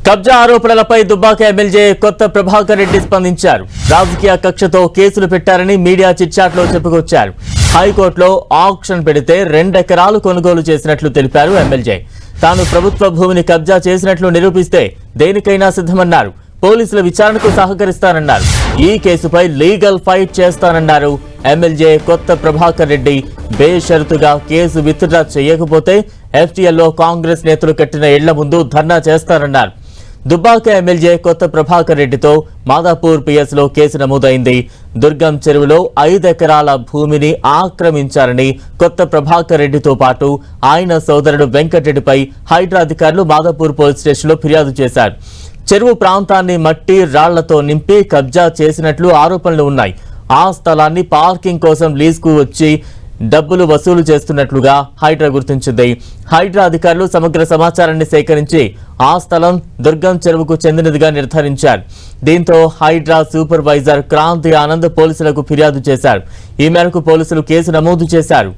కబ్జా ఆరోపణలపై దుబ్బాక ఎమ్మెల్యే కొత్త ప్రభాకర్ రెడ్డి స్పందించారు. రాజకీయ కక్షతో కేసులు పెట్టారని మీడియా చిట్చాట్లో చెప్పుకొచ్చారు. హైకోర్టులో ఆక్షన్ పెడితే 2 ఎకరాలు కొనుగోలు చేసినట్లు తెలిపారు ఎమ్మెల్యే. తాను ప్రభుత్వ భూమిని కబ్జా చేసినట్లు నిరూపిస్తే దేనికైనా సిద్ధమన్నారు. పోలీసుల విచారణకు సహకరిస్తానన్నారు. ఈ కేసుపై లీగల్ ఫైట్ చేస్తానన్నారు ఎమ్మెల్యే కొత్త ప్రభాకర్ రెడ్డి. బేషరతుగా కేసు విత్డ్రా చేయకపోతే ఎఫ్టీఎల్లో కాంగ్రెస్ నేతలు కట్టిన ఇళ్ల ముందు ధర్నా చేస్తారన్నారు. దుబ్బాక ఎమ్మెల్యే కొత్త ప్రభాకర్ రెడ్డితో మాదాపూర్ పిఎస్లో కేసు నమోదైంది. దుర్గం చెరువులో 5 ఎకరాల భూమిని ఆక్రమించారని కొత్త ప్రభాకర్ రెడ్డితో పాటు ఆయన సోదరుడు వెంకటరెడ్డిపై హైడ్రా అధికారులు మాదాపూర్ పోలీస్ స్టేషన్లో ఫిర్యాదు చేశారు. చెరువు ప్రాంతాన్ని మట్టి రాళ్లతో నింపి కబ్జా చేసినట్లు ఆరోపణలు ఉన్నాయి. ఆ స్థలాన్ని పార్కింగ్ కోసం లీజుకు వచ్చి డబ్బులు వసూలు చేస్తున్నట్లుగా హైడ్రా గుర్తించింది. హైడ్రా అధికారులు సమగ్ర సమాచారాన్ని సేకరించి ఆ స్థలం దుర్గం చెరువుకు చెందినదిగా నిర్ధారించారు. దీంతో హైడ్రా సూపర్వైజర్ క్రాంతి ఆనంద్ పోలీసులకు ఫిర్యాదు చేశారు. ఈ మేరకు పోలీసులు కేసు నమోదు చేశారు.